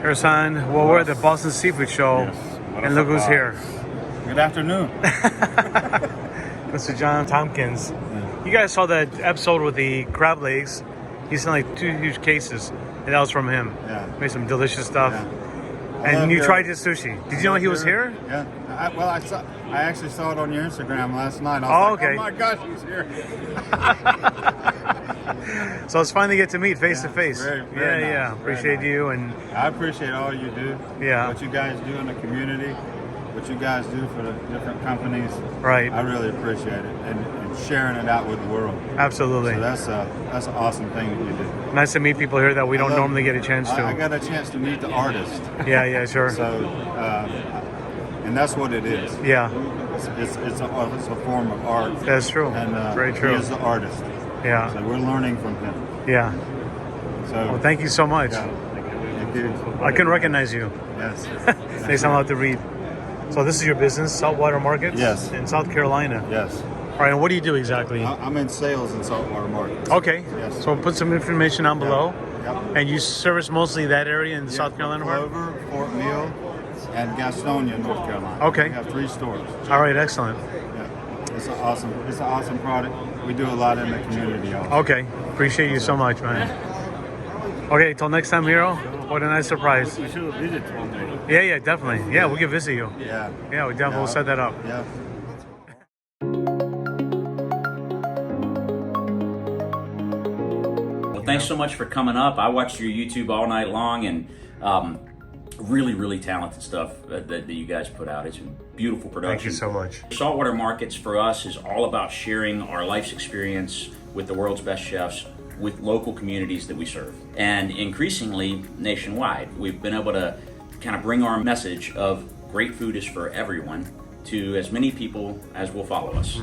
Hiro-san, well, we're at the Boston Seafood Show, Yes. What a and look who's surprise. here. Good afternoon. Mr. John Tompkins. You guys saw that episode with the crab legs. He sent like 2 huge cases, and that was from him. Yeah. Made some delicious stuff. Yeah. And you Your- tried his sushi. Did you know he was here? Yeah. I actually saw it on your Instagram last night. I was okay. Oh my gosh, he's here. So it's fun to get to meet face to face. very Yeah, nice, yeah. very Appreciate nice. you and I appreciate all you do. Yeah. What you guys do in the community, what you guys do for the different companies. right. I really appreciate it, and sharing it out with the world. Absolutely. So that's an awesome thing that you do. Nice to meet people here that we don't I love- normally get a chance to. I got a chance to meet the artist. Yeah, yeah, sure. So, and that's what it is. Yeah, It's a form of art. that's true. And Very true. He is the artist. Yeah, So we're learning from him. yeah. So Well, thank you so much. yeah, thank you. I couldn't recognize you. Yes. They sound out to read. So this is your business, Saltwater Market? Yes. In South Carolina. Yes. All right, and what do you do exactly? I'm in sales in Saltwater Market. Okay. Yes. So we'll put some information down below. Yep. And you service mostly that area in the South Carolina part? Clover, Fort Mill, and Gastonia, North Carolina. Okay. We have 3 stores. All right, excellent. Yeah. It's an awesome product. We do a lot in the community also. Okay. Appreciate you so much, man. Okay, till next time, Hiro. What a nice surprise. We should visit one day. Yeah, definitely. Yeah, we can visit you. Yeah. Yeah, we definitely will set that up. Yeah. Well, thanks so much for coming up. I watched your YouTube all night long, and really talented stuff that you guys put out. It's a beautiful production. Thank you so much. Saltwater Markets for us is all about sharing our life's experience with the world's best chefs with local communities that we serve. And increasingly nationwide, we've been able to kind of bring our message of great food is for everyone to as many people as will follow us.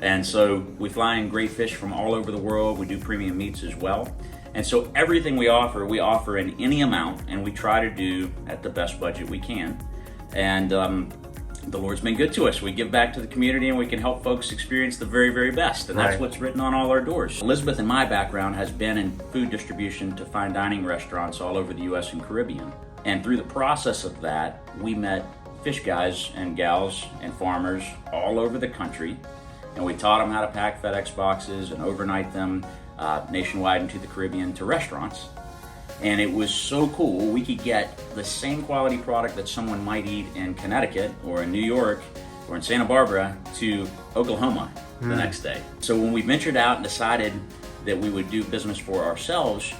And so we fly in great fish from all over the world. We do premium meats as well. And so everything we offer in any amount, and we try to do at the best budget we can. And the Lord's been good to us. We give back to the community, and we can help folks experience the very, very best. And that's Right. what's written on all our doors. Elizabeth and my background has been in food distribution to fine dining restaurants all over the U.S. and Caribbean. And through the process of that, we met fish guys and gals and farmers all over the country. And we taught them how to pack FedEx boxes and overnight them nationwide into the Caribbean to restaurants. And it was so cool. We could get the same quality product that someone might eat in Connecticut or in New York or in Santa Barbara to Oklahoma the next day. So when we ventured out and decided that we would do business for ourselves,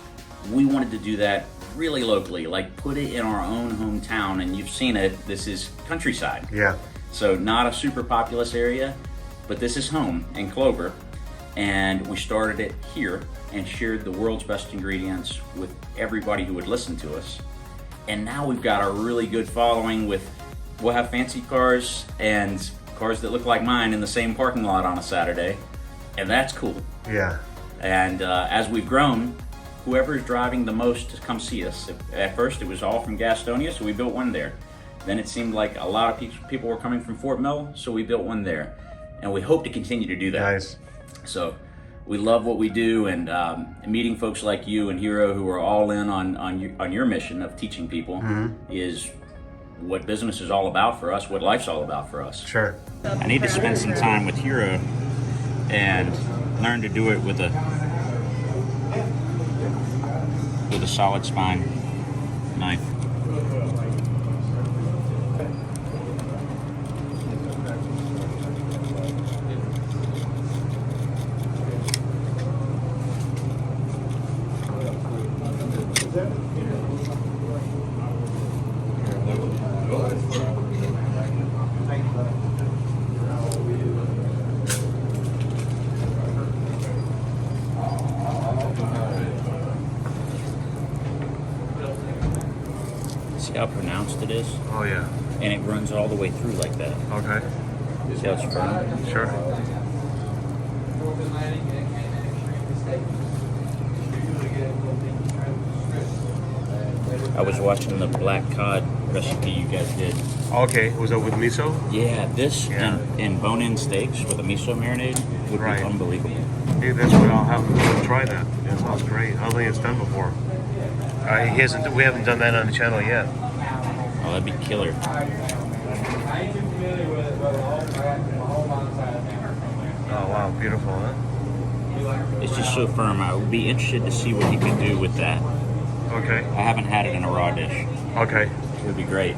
we wanted to do that really locally, like put it in our own hometown. And you've seen it, this is countryside. Yeah. So not a super populous area, but this is home in Clover. And we started it here and shared the world's best ingredients with everybody who would listen to us. And now we've got a really good following we'll have fancy cars and cars that look like mine in the same parking lot on a Saturday. And that's cool. Yeah. And as we've grown, whoever is driving the most to come see us. At first it was all from Gastonia, so we built one there. Then it seemed like a lot of people were coming from Fort Mill, so we built one there. And we hope to continue to do that. Nice. So we love what we do, and meeting folks like you and Hiro who are all in on your mission of teaching people is what business is all about for us, what life's all about for us. Sure. I need to spend some time with Hiro and learn to do it with a solid spine knife. See how pronounced it is? Oh, yeah. And it runs all the way through like that. Okay. See how it's firm? Sure. I was watching the black cod recipe you guys did. Okay. Was that with miso? Yeah, this Yeah. in bone-in steaks with a miso marinade would Right. be unbelievable. Hey, that's what I'll have to try that. It sounds great. I don't think it's done before. He hasn't. We haven't done that on the channel yet. Oh, that'd be killer. Oh wow, beautiful, huh? It's just so firm. I would be interested to see what you could do with that. Okay. I haven't had it in a raw dish. Okay. It would be great.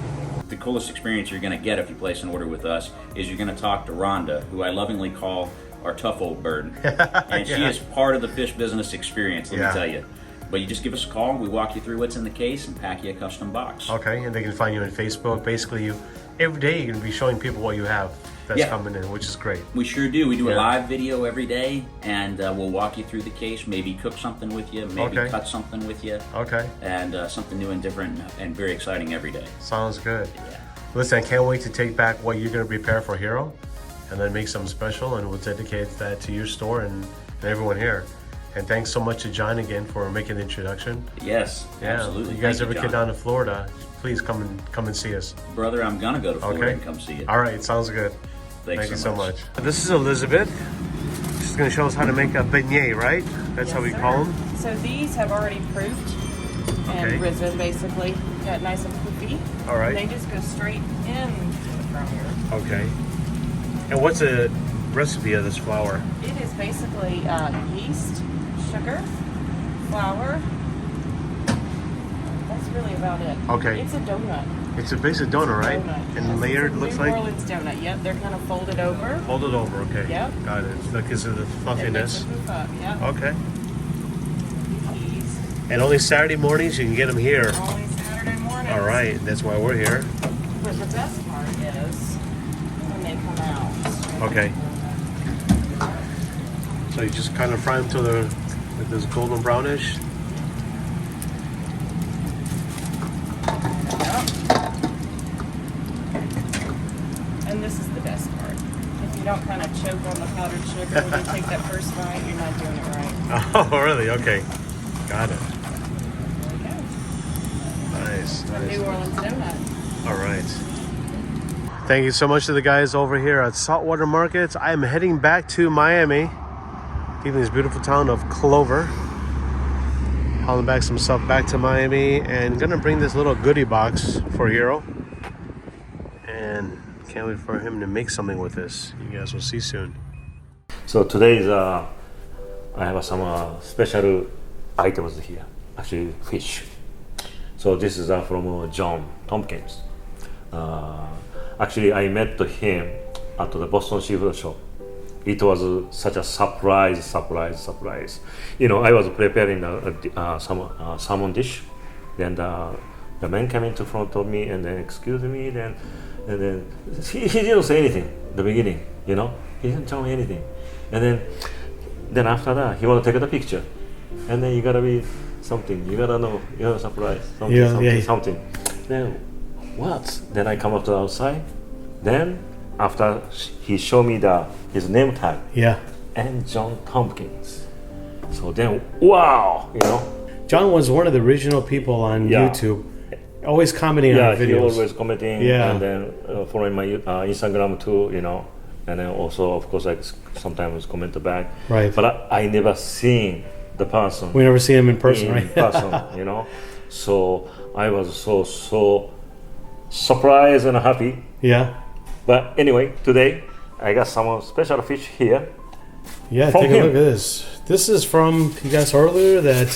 The coolest experience you're going to get if you place an order with us is you're going to talk to Rhonda, who I lovingly call our tough old bird. And she is part of the fish business experience, let me tell you. But you just give us a call, we walk you through what's in the case and pack you a custom box. Okay, and they can find you on Facebook. Basically, every day you're going to be showing people what you have that's coming in, which is great. We sure do. We do a live video every day, and we'll walk you through the case, maybe cook something with you, maybe cut something with you. Okay. And something new and different and very exciting every day. Sounds good. Yeah. Listen, I can't wait to take back what you're going to prepare for Hiro and then make something special, and we'll dedicate that to your store and everyone here. And thanks so much to John again for making the introduction. Yes, absolutely. You guys ever get down to Florida, please come and see us. Brother, I'm gonna go to Florida and come see you. All right, sounds good. Thank you so much. This is Elizabeth. She's going to show us how to make a beignet, right? That's how we call them. So these have already proofed and risen, basically. Got nice and poofy. All right. And they just go straight into the fryer. Okay. And what's the recipe of this flour? It is basically yeast, sugar, flour. That's really about it. Okay. It's a donut. It's a basic donut, right? Donut. And layered, looks like? New Orleans donut. Yep, they're kind of folded over. Folded over, okay. Yep. Got it. Because of the It makes fluffiness. it poof up, yep. Okay. These. And only Saturday mornings you can get them here. Only Saturday mornings. All right, that's why we're here. But the best part is when they come out. Okay. So you just kind of fry them till they're like this golden brownish. And this is the best part. If you don't kind of choke on the powdered sugar when you take that first bite, you're not doing it right. Oh, really? Okay. Got it. There we go. Nice. New Orleans donut. All right. Thank you so much to the guys over here at Saltwater Market. I am heading back to Miami, leaving this beautiful town of Clover. Hauling back some stuff back to Miami and gonna bring this little goodie box for Hiro. And can't wait for him to make something with this. You guys will see soon. So today is I have some special items here. Actually, fish. So this is from John Tompkins. Actually, I met him at the Boston Seafood Show. It was such a surprise. You know, I was preparing some salmon dish. Then the man came into front of me and then excuse me. And then he didn't say anything at the beginning. You know, he didn't tell me anything. And then after that, he want to take the picture. And then you gotta be something. You gotta know. You gotta surprise something. Then what? Then I come up to the outside. Then after he showed me his name tag. Yeah. And John Tompkins. So then, wow, you know. John was one of the original people on YouTube. Always commenting on our videos. Yeah, he always commenting and then following my Instagram too, you know. And then also, of course, I sometimes comment back. Right. But I never seen the person. We never see him in person, in right? person, you know. So I was so surprised and happy. Yeah. But anyway, today I got some special fish here. Yeah, take a look at this. This is from, you guys earlier that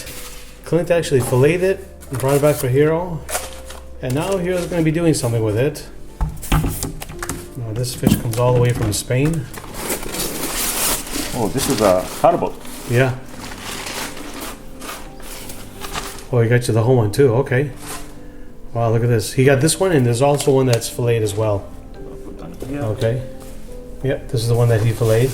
Clint actually filleted it and brought it back for Hiro. And now Hiro's going to be doing something with it. Now this fish comes all the way from Spain. Oh, this is a turbot. Yeah. Oh, he got you the whole one too. Okay. Wow, look at this. He got this one, and there's also one that's filleted as well. Okay. Yep, this is the one that he filleted.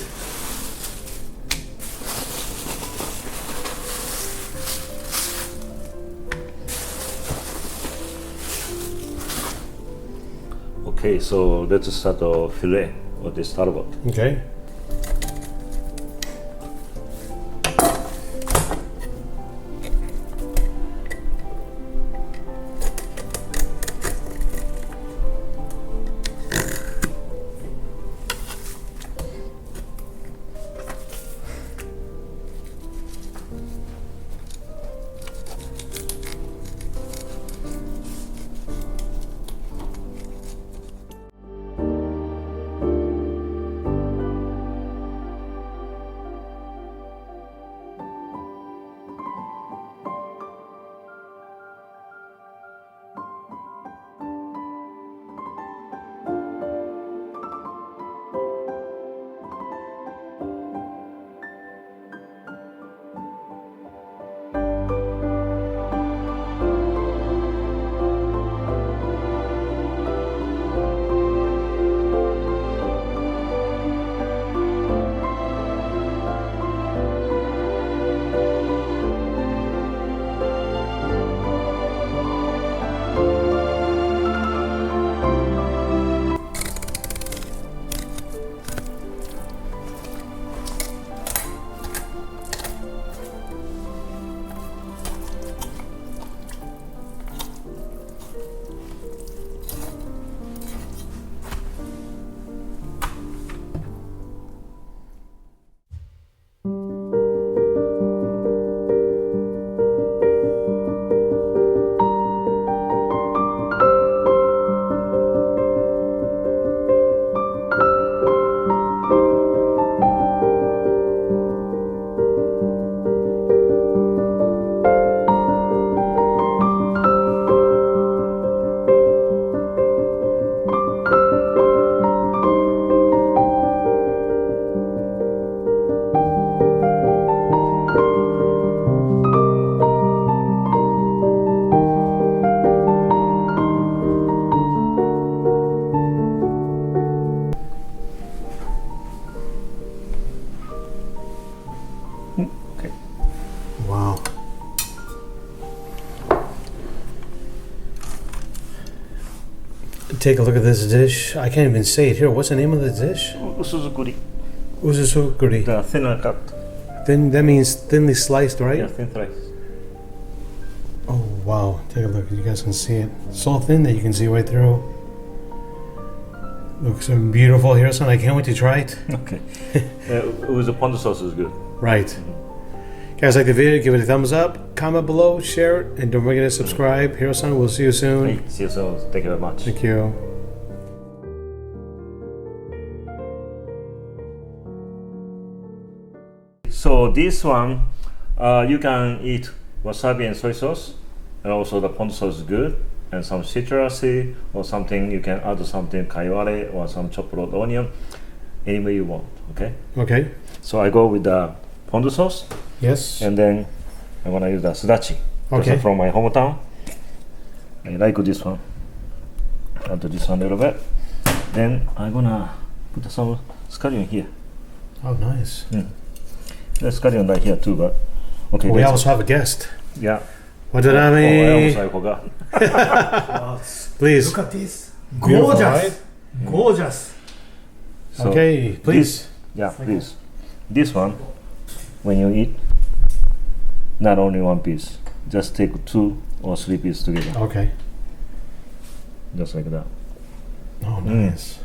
Okay, so let's start the fillet of this turbot. Okay. Take a look at this dish. I can't even say it here. What's the name of the dish? Usuzukuri. Uzusukuri. The thinner cut. Thin, that means thinly sliced, right? Yeah, thin slice. Oh, wow. Take a look. You guys can see it. So thin that you can see right through. Looks so beautiful here, son. I can't wait to try it. Okay. With the ponzu sauce is good. Right. Guys, like the video, give it a thumbs up, comment below, share it, and don't forget to subscribe. Hiro-san, we'll see you soon. Hey, see you soon. Thank you very much. Thank you. So this one, you can eat wasabi and soy sauce, and also the ponzu sauce is good, and some citrusy or something. You can add something kaiware or some chopped onion, any way you want. Okay. Okay. So I go with the ponzu sauce, Yes. and then I'm gonna use the sudachi. Okay. This is from my hometown. I like this one. Add this one a little bit. Then I'm gonna put some scallion here. Oh, nice. There's scallion right here too, but okay. We that's- also have a guest. yeah. Watanami. I forgot. Please. Look at this. Beautiful, Gorgeous. right? Gorgeous. So Okay, please. This, yeah, please. This one, when you eat, not only one piece, just take 2 or 3 pieces together, Okay. just like that. Oh, nice.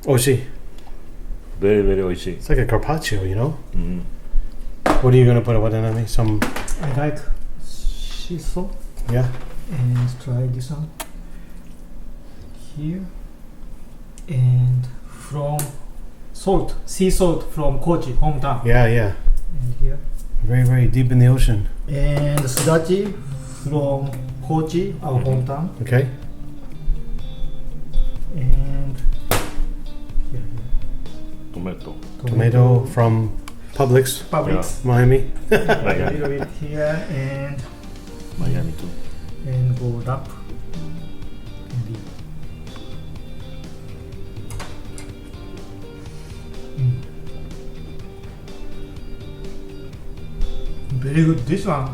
Oishi. Very, very oishi. It's like a carpaccio, you know? What are you going to put? Watanami? Some, I like shiso yeah? and try this one here and from salt, sea salt from Kochi, hometown. Yeah, yeah. And here Very, very deep in the ocean. and sudachi from Kochi, our hometown. Okay. And here, Tomato. Tomato from Publix, Publix. Miami. A Miami. little bit here and Miami too. go wrap. And here. Very good. This one.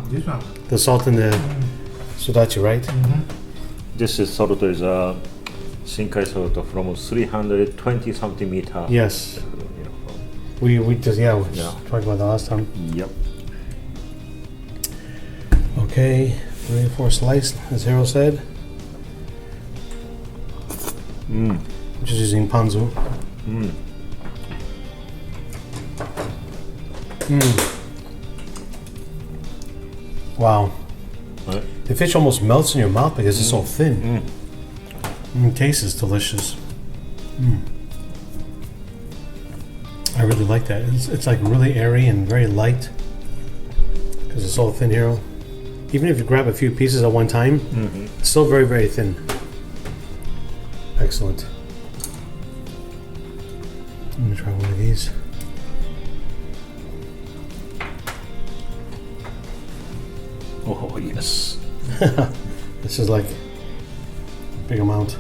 The salt in the sudachi, right? This is salt is Shinkai salt from 320 something meter. Yes. You know, We just, yeah, we Yeah. talked about that last time. Yep. Okay. 3 or 4 slice, as Hiro said. Just using panzu. Wow. Right. The fish almost melts in your mouth because it's so thin. The taste is delicious. I really like that. It's like really airy and very light because it's so thin here. Even if you grab a few pieces at one time, it's still very, very thin. Excellent. I'm gonna try one of these. Oh yes. This is like a big amount.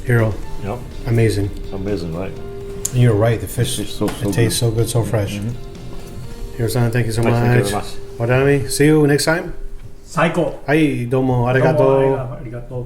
Hiro, Yep. amazing. Amazing, right? You're right. The fish, It's so it tastes so good, so fresh. Hiro-san, thank you so Thank you much. very much. Watanami, see you next time. 最高。はい、どうもありがとう。ありがとう。